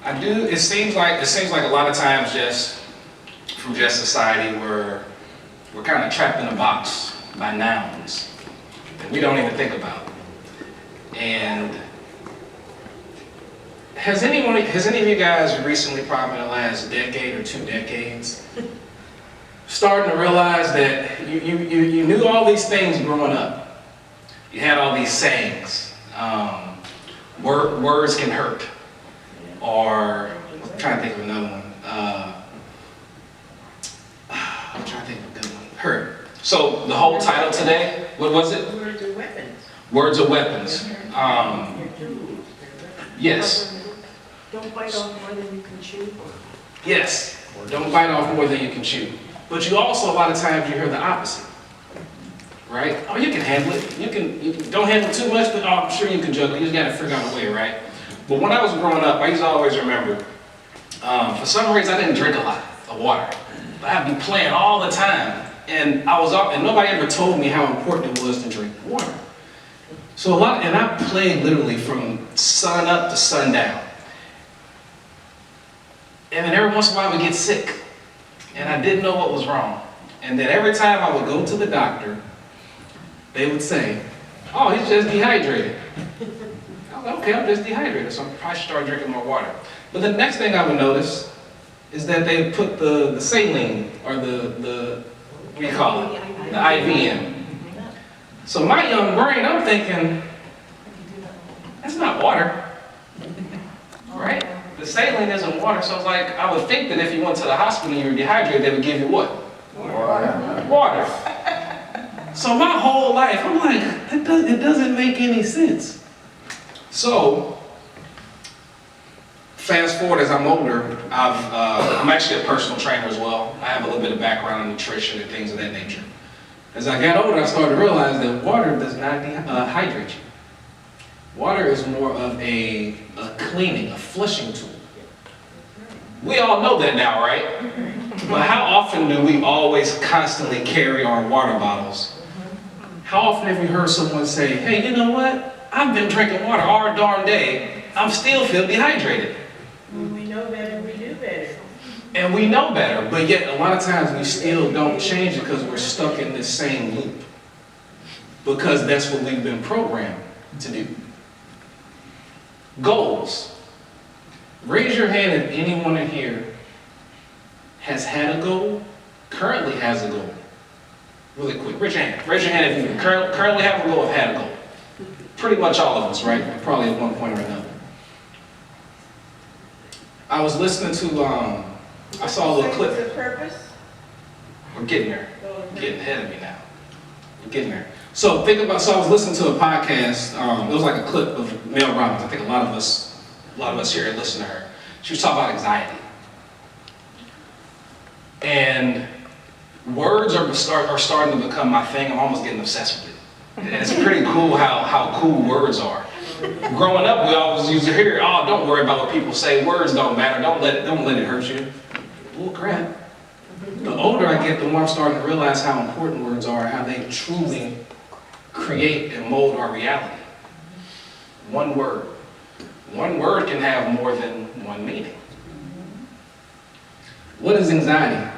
I do. It seems like a lot of times, just from just society, we're kind of trapped in a box by nouns that we don't even think about. And has any of you guys recently, probably in the last decade or 2 decades, starting to realize that you knew all these things growing up? You had all these sayings. Words can hurt. Or, I'm trying to think of another one. I'm trying to think of a good one. Hurt. So the whole title today, what was it? Words are weapons. Words are weapons. Yes. Don't bite off more than you can chew. Yes. Don't bite off more than you can chew. But you also, a lot of times, you hear the opposite. Right? Oh, you can handle it. You can don't handle too much, but I'm sure you can juggle. You just got to figure out a way, right? But when I was growing up, I used to always remember, for some reason, I didn't drink a lot of water. But I'd be playing all the time. And nobody ever told me how important it was to drink water. So I played literally from sun up to sundown. And then every once in a while I would get sick. And I didn't know what was wrong. And then every time I would go to the doctor, they would say, oh, he's just dehydrated. I was like, okay, I'm just dehydrated, so I probably should start drinking more water. But the next thing I would notice is that they put the saline, or the what do you call it? The IV in. So my young brain, I'm thinking, that's not water, right? The saline isn't water, so it's like, I would think that if you went to the hospital and you were dehydrated, they would give you what? Water. So my whole life, I'm like, it doesn't make any sense. So, fast forward as I'm older, I'm actually a personal trainer as well. I have a little bit of background in nutrition and things of that nature. As I got older, I started to realize that water does not hydrate you. Water is more of a cleaning, a flushing tool. We all know that now, right? But how often do we always constantly carry our water bottles? How often have you heard someone say, hey, you know what? I've been drinking water all darn day. I'm still feel dehydrated. When we know better, we do better. And we know better, but yet a lot of times we still don't change it because we're stuck in this same loop. Because that's what we've been programmed to do. Goals. Raise your hand if anyone in here has had a goal, currently has a goal. Really quick, raise your hand. Raise your hand if you currently have a goal or have had a goal. Pretty much all of us, right? Probably at one point or another. I was listening to, I saw a little clip. What's the purpose? We're getting there. We're getting ahead of me now. We're getting there. So I was listening to a podcast. It was like a clip of Mel Robbins. I think a lot of us here listen to her. She was talking about anxiety. And words are starting to become my thing. I'm almost getting obsessed with it. And it's pretty cool how cool words are. Growing up, we always used to hear, oh, don't worry about what people say. Words don't matter. Don't let it hurt you. Well, crap. The older I get, the more I'm starting to realize how important words are, how they truly create and mold our reality. One word. One word can have more than one meaning. What is anxiety?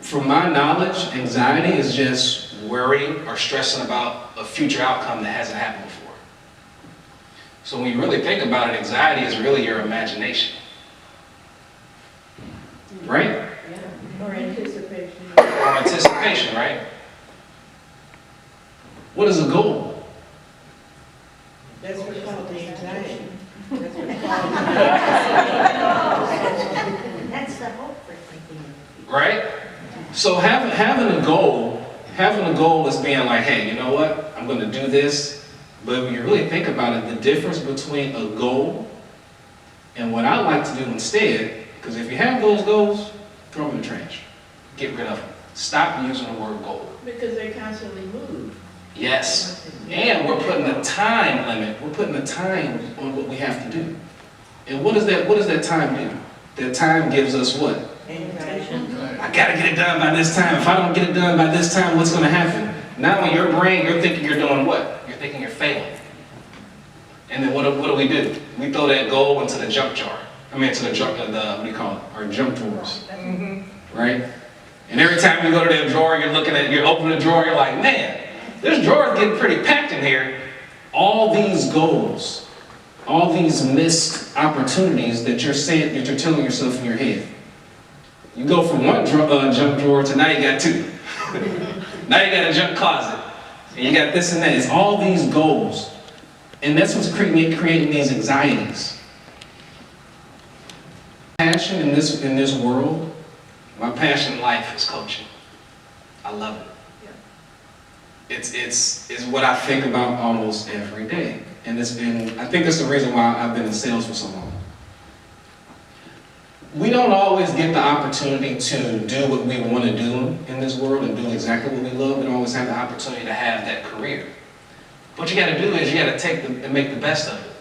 From my knowledge, anxiety is just worrying or stressing about a future outcome that hasn't happened before. So when you really think about it, anxiety is really your imagination. Right? Yeah. Or anticipation. Or anticipation, right? What is a goal? That's what we call the anxiety. That's what we call That's the hope for thinking. Right? So having a goal is being like, hey, you know what? I'm going to do this. But when you really think about it, the difference between a goal and what I like to do instead, because if you have those goals, throw them in the trash. Get rid of them. Stop using the word goal. because they constantly move. Yes. And we're putting a time limit. We're putting a time on what we have to do. And what does that time do? That time gives us what? I gotta get it done by this time. If I don't get it done by this time, what's gonna happen? Now in your brain, you're thinking you're doing what? You're thinking you're failing. And then what do we do? We throw that goal into the junk jar. I mean, to the junk, what do you call it? Our junk drawers, right? And every time you go to that drawer, you're opening the drawer, you're like, man, this drawer is getting pretty packed in here. All these goals, all these missed opportunities that you're telling yourself in your head. You go from one junk drawer to now you got two. Now you got a junk closet. And you got this and that. It's all these goals. And that's what's creating these anxieties. Passion in this world, my passion in life is coaching. I love it. It's what I think about almost every day. And I think that's the reason why I've been in sales for so long. We don't always get the opportunity to do what we want to do in this world and do exactly what we love. We don't always have the opportunity to have that career. What you got to do is you got to take and make the best of it.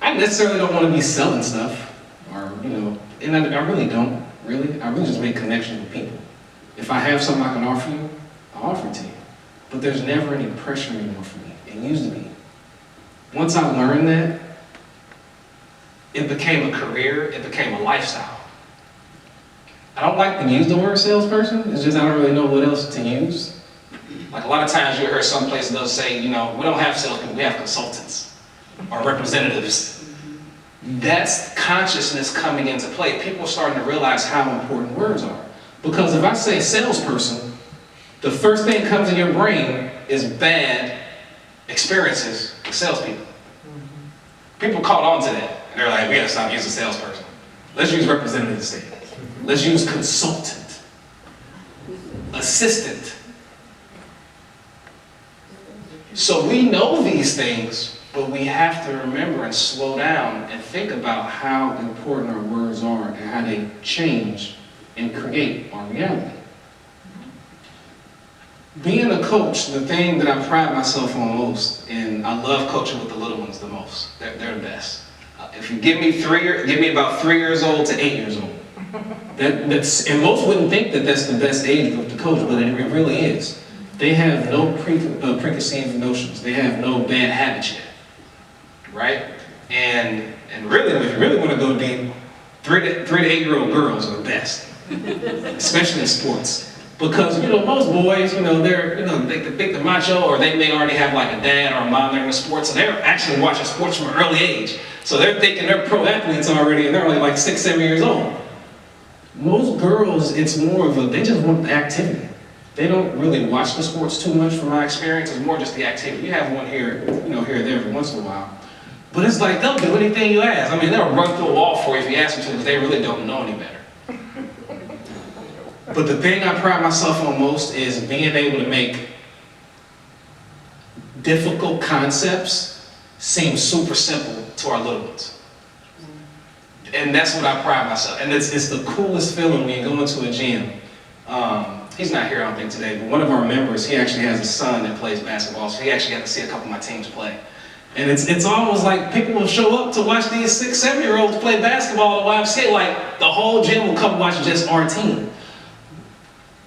I necessarily don't want to be selling stuff, or and I really don't. Really, I really just make connections with people. If I have something I can offer you, I'll offer it to you. But there's never any pressure anymore for me. It used to be. Once I learned that, it became a career, it became a lifestyle. I don't like to use the word salesperson, it's just I don't really know what else to use. Like a lot of times you hear some places they'll say, we don't have salespeople, we have consultants or representatives. That's consciousness coming into play. People are starting to realize how important words are. Because if I say salesperson, the first thing that comes in your brain is bad experiences with salespeople. People caught on to that. And they're like, we gotta stop using salesperson. Let's use representative instead. Let's use consultant, assistant. So we know these things, but we have to remember and slow down and think about how important our words are and how they change and create our reality. Being a coach, the thing that I pride myself on most, and I love coaching with the little ones the most. They're the best. If you give me about 3 years old to 8 years old. And most wouldn't think that that's the best age group to coach, but it really is. They have no preconceived notions. They have no bad habits yet, right? And really, if you really want to go deep, 3 to 8-year-old girls are the best, especially in sports. Because most boys, they think they're macho, or they may already have like a dad or a mom that are in sports, so they're actually watching sports from an early age. So they're thinking they're pro athletes already, and they're only like 6, 7 years old. Most girls, it's more of they just want the activity. They don't really watch the sports too much from my experience. It's more just the activity. You have one here, here and there every once in a while. But it's like, they'll do anything you ask. I mean, they'll run through a wall for you if you ask them to, because they really don't know any better. But the thing I pride myself on most is being able to make difficult concepts seem super simple to our little ones. And that's what I pride myself. And it's the coolest feeling when you go into a gym. He's not here, I don't think, today, but one of our members, he actually has a son that plays basketball, so he actually got to see a couple of my teams play. And it's almost like people will show up to watch these 6, 7-year-olds play basketball at YMCA, like the whole gym will come watch just our team.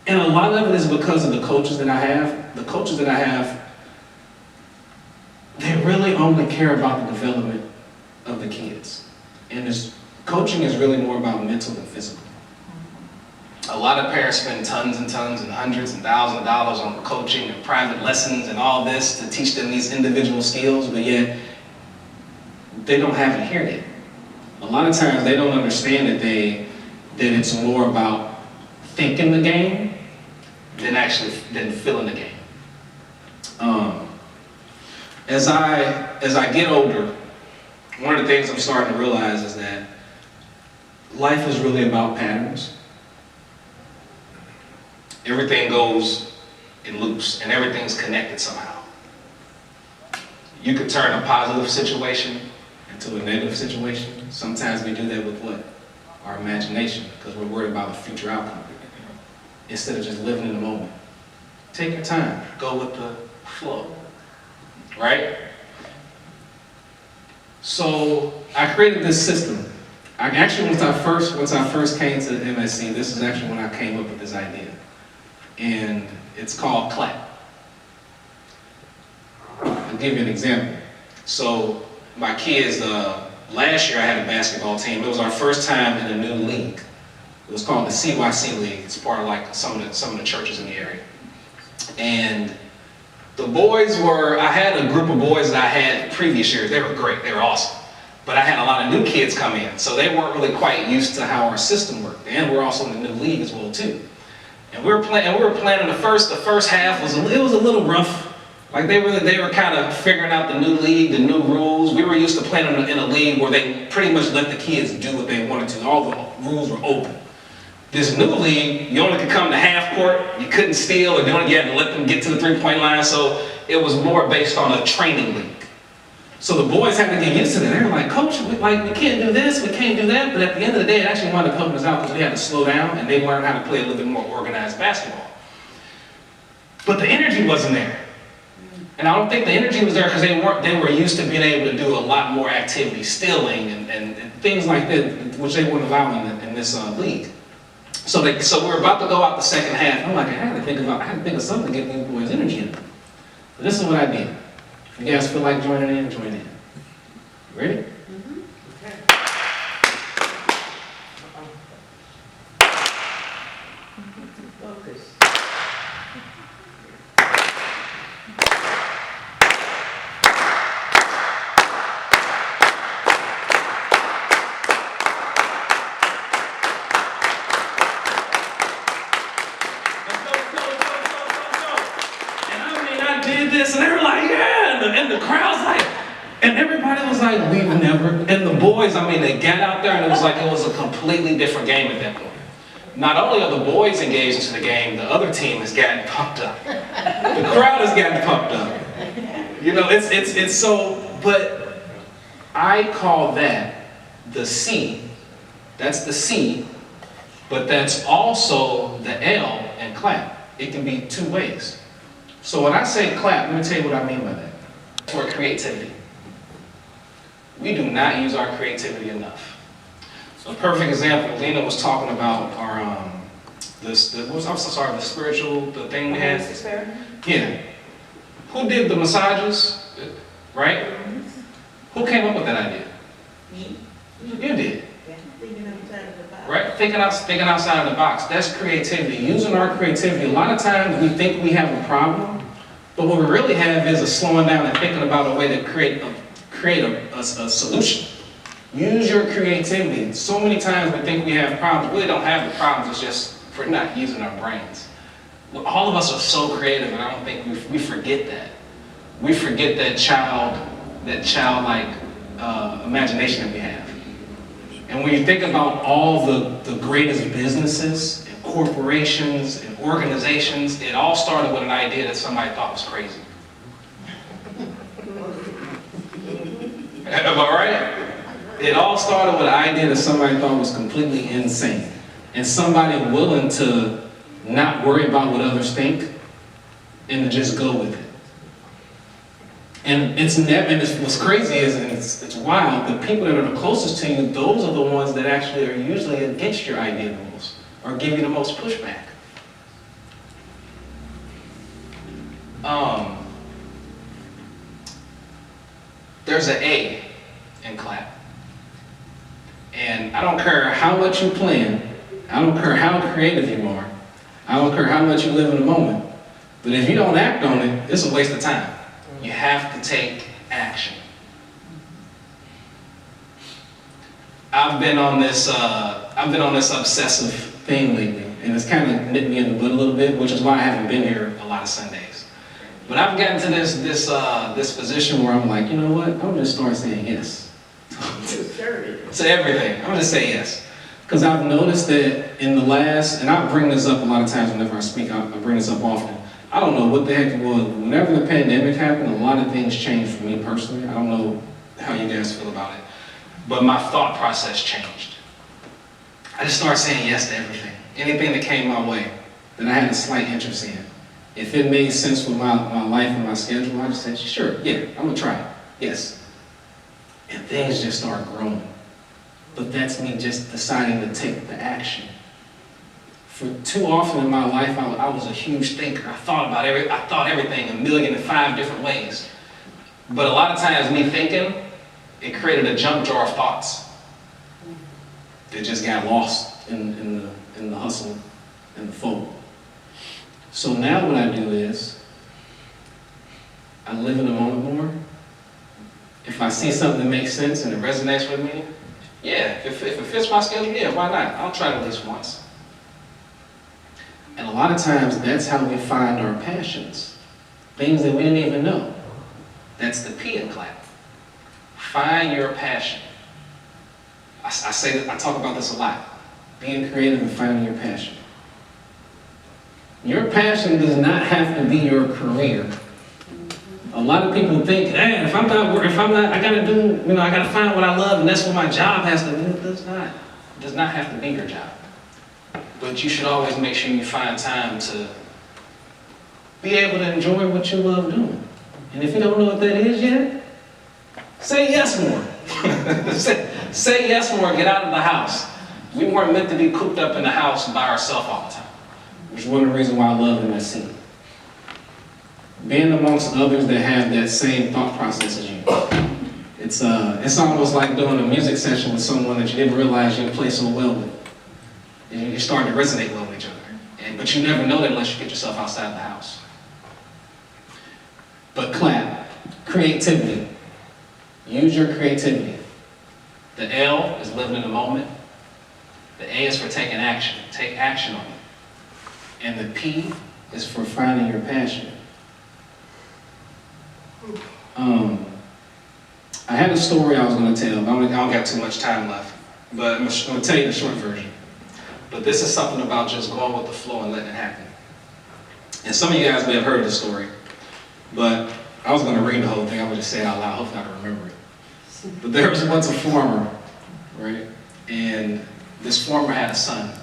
And a lot of it is because of the coaches that I have. The coaches that I have, they really only care about the development of the kids. And coaching is really more about mental than physical. A lot of parents spend tons and tons and hundreds and thousands of dollars on coaching and private lessons and all this to teach them these individual skills, but yet they don't have it here yet. A lot of times they don't understand that it's more about thinking the game than feeling the game. As I get older, one of the things I'm starting to realize is that life is really about patterns. Everything goes in loops, and everything's connected somehow. You could turn a positive situation into a negative situation. Sometimes we do that with what? Our imagination, because we're worried about the future outcome. Instead of just living in the moment. Take your time, go with the flow, right? So I created this system. Once I first came to the MSC, this is actually when I came up with this idea. And it's called CLAP. I'll give you an example. So my kids, last year I had a basketball team. It was our first time in a new league. It was called the CYC League. It's part of like some of the churches in the area. And the boys were, I had a group of boys that I had previous years. They were great, they were awesome. But I had a lot of new kids come in, so they weren't really quite used to how our system worked. And we're also in the new league as well too. And we were playing the first half was a little rough. Like they were kind of figuring out the new league, the new rules. We were used to playing in a league where they pretty much let the kids do what they wanted to. All the rules were open. This new league, you only could come to half court, you couldn't steal, or you had to let them get to the three-point line, so it was more based on a training league. So the boys had to get used to that. They were like, Coach, we can't do this, we can't do that, but at the end of the day, it actually wound up helping us out because we had to slow down and they learned how to play a little bit more organized basketball. But the energy wasn't there. And I don't think the energy was there because they were used to being able to do a lot more activity, stealing and things like that, which they weren't allowing in this league. So we were about to go out the second half. I'm like, I had to think of something to get these boys energy in. But this is what I did. If you guys feel like joining in, join in. Ready? Mm-hmm. Focus. This and they were like, yeah, and the crowd's like, and everybody was like, we've never, and the boys, they got out there and it was like it was a completely different game at that point. Not only are the boys engaged into the game, the other team has gotten pumped up. The crowd has gotten pumped up. It's so, but I call that the C. That's the C, but that's also the L in clap. It can be two ways. So when I say clap, let me tell you what I mean by that. For creativity. We do not use our creativity enough. So a perfect example, Lena was talking about our, the spiritual, the thing we had. Yeah. Who did the massages, right? Who came up with that idea? Me. You did. Thinking outside of the box. Right? Thinking outside of the box. That's creativity. Using our creativity. A lot of times we think we have a problem, but what we really have is a slowing down and thinking about a way to create a solution. Use your creativity. So many times we think we have problems. We really don't have the problems. It's just for not using our brains. All of us are so creative, and I don't think we forget that. We forget that childlike imagination that we have. And when you think about all the greatest businesses and corporations and organizations, it all started with an idea that somebody thought was crazy. Am I right? It all started with an idea that somebody thought was completely insane. And somebody willing to not worry about what others think and to just go with it. And what's crazy is, and it's wild, the people that are the closest to you, those are the ones that actually are usually against your idea the most, or give you the most pushback. There's an A in clap. And I don't care how much you plan, I don't care how creative you are, I don't care how much you live in the moment, but if you don't act on it, it's a waste of time. You have to take action. I've been on this obsessive thing lately, and it's kind of nipped me in the butt a little bit, which is why I haven't been here a lot of Sundays. But I've gotten to this position where I'm like, you know what? I'm gonna just start saying yes to everything. I'm gonna just say yes, because I've noticed that in the last, and I bring this up a lot of times whenever I speak. I bring this up often. I don't know what the heck it was. Whenever the pandemic happened, a lot of things changed for me personally. I don't know how you guys feel about it, but my thought process changed. I just started saying yes to everything. Anything that came my way that I had a slight interest in. If it made sense with my life and my schedule, I just said, sure, yeah, I'm gonna try it, yes. And things just start growing. But that's me just deciding to take the action. For too often in my life, I was a huge thinker. I thought everything 1,005 different ways. But a lot of times me thinking, it created a junk jar of thoughts that just got lost in the hustle and the flow. So now what I do is, I live in the moment more. If I see something that makes sense and it resonates with me, yeah, if it fits my schedule, yeah, why not? I'll try it at least once. And a lot of times, that's how we find our passions. Things that we didn't even know. That's the P in clap. Find your passion. I talk about this a lot. Being creative and finding your passion. Your passion does not have to be your career. A lot of people think, hey, I gotta find what I love and that's what my job has to do. It does not have to be your job. But you should always make sure you find time to be able to enjoy what you love doing. And if you don't know what that is yet, say yes more. say yes more, get out of the house. We weren't meant to be cooped up in the house by ourselves all the time. Which is one of the reasons why I love MSC. Being amongst others that have that same thought process as you. It's almost like doing a music session with someone that you didn't realize you play so well with. And you're starting to resonate well with each other. But you never know that unless you get yourself outside the house. But clap, creativity. Use your creativity. The L is living in the moment. The A is for taking action. Take action on it. And the P is for finding your passion. I had a story I was going to tell. I don't got too much time left. But I'm going to tell you the short version. But this is something about just going with the flow and letting it happen. And some of you guys may have heard the story, but I was going to read the whole thing. I would just say it out loud. Hopefully I can remember it. But there was once a farmer, right? And this farmer had a son.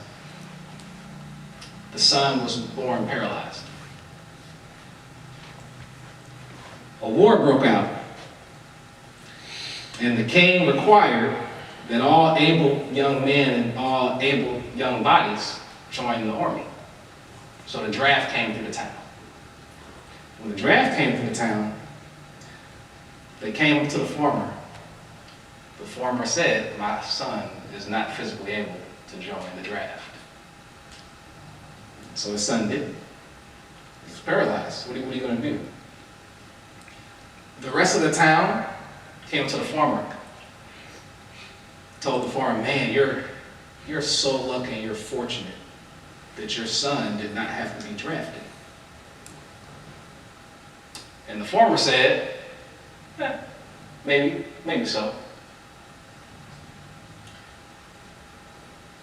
The son was born paralyzed. A war broke out. And the king required that all able young men and all able young bodies join the army. So the draft came through the town. When the draft came through the town, they came up to the farmer. The farmer said, my son is not physically able to join the draft. So his son didn't. He was paralyzed. What are you going to do? The rest of the town came to the farmer. Told the farmer, man, you're so lucky and you're fortunate that your son did not have to be drafted. And the farmer said, maybe so.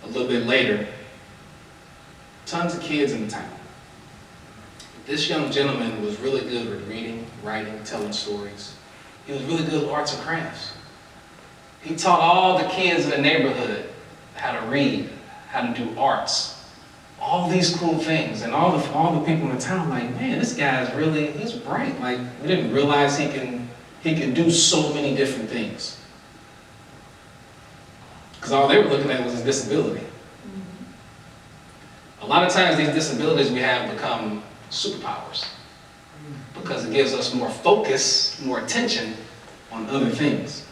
A little bit later, tons of kids in the town. This young gentleman was really good with reading, writing, telling stories. He was really good with arts and crafts. He taught all the kids in the neighborhood how to read, how to do arts, all these cool things. And all the people in the town like, man, this guy's he's bright. Like, we didn't realize he can do so many different things. Because all they were looking at was his disability. A lot of times these disabilities we have become superpowers because it gives us more focus, more attention on other things.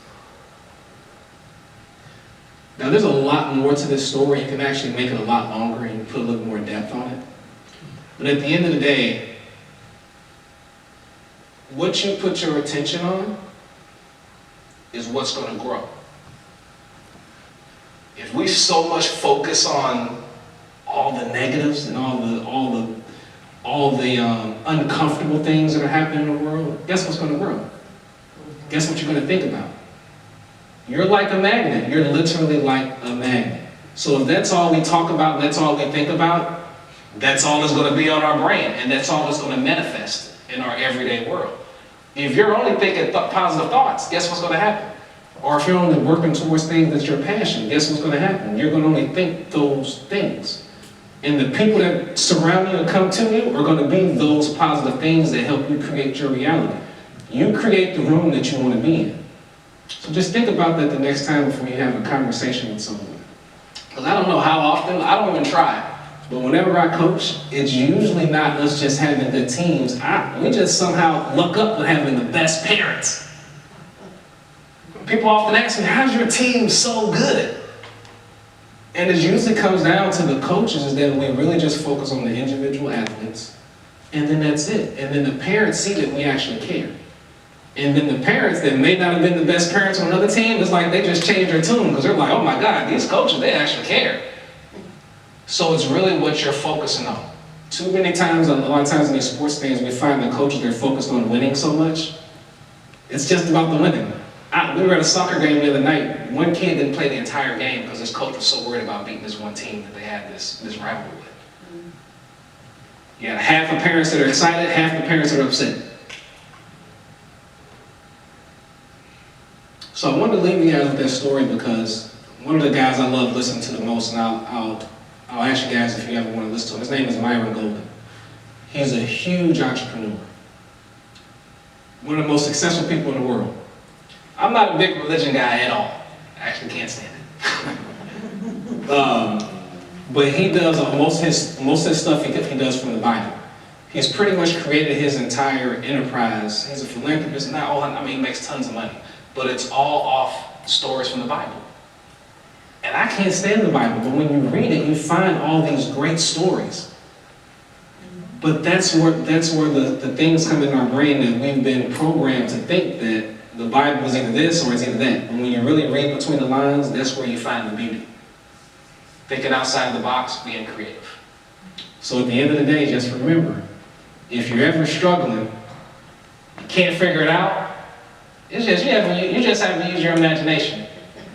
Now there's a lot more to this story. You can actually make it a lot longer and put a little more depth on it. But at the end of the day, what you put your attention on is what's going to grow. If we so much focus on all the negatives and all the uncomfortable things that are happening in the world, guess what's going to grow? Guess what you're going to think about? You're like a magnet. You're literally like a magnet. So if that's all we talk about, and that's all we think about, that's all that's going to be on our brain, and that's all that's going to manifest in our everyday world. If you're only thinking positive thoughts, guess what's going to happen? Or if you're only working towards things that's your passion, guess what's going to happen? You're going to only think those things. And the people that surround you and come to you are going to be those positive things that help you create your reality. You create the room that you want to be in. So just think about that the next time before you have a conversation with someone. Because I don't know how often, I don't even try. But whenever I coach, it's usually not us just having good teams. We just somehow luck up with having the best parents. People often ask me, how's your team so good? And it usually comes down to the coaches is that we really just focus on the individual athletes, and then that's it. And then the parents see that we actually care. And then the parents that may not have been the best parents on another team, it's like they just changed their tune because they're like, oh my God, these coaches, they actually care. So it's really what you're focusing on. Too many times, a lot of times in these sports things, we find the coaches, they're focused on winning so much. It's just about the winning. We were at a soccer game the other night. One kid didn't play the entire game because his coach was so worried about beating this one team that they had this rivalry with. You got half the parents that are excited, half the parents that are upset. So I wanted to leave you guys with that story because one of the guys I love listening to the most, and I'll ask you guys if you ever want to listen to him. His name is Myron Golden. He's a huge entrepreneur. One of the most successful people in the world. I'm not a big religion guy at all. I actually can't stand it. But he does most of his stuff he does from the Bible. He's pretty much created his entire enterprise. He's a philanthropist. He makes tons of money. But it's all off stories from the Bible. And I can't stand the Bible, but when you read it, you find all these great stories. But that's where the things come in our brain that we've been programmed to think that the Bible is either this or it's either that. And when you really read between the lines, that's where you find the beauty. Thinking outside the box, being creative. So at the end of the day, just remember, if you're ever struggling, you can't figure it out, you just have to use your imagination.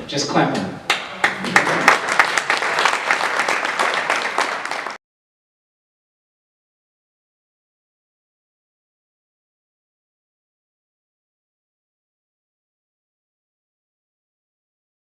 Just clap them.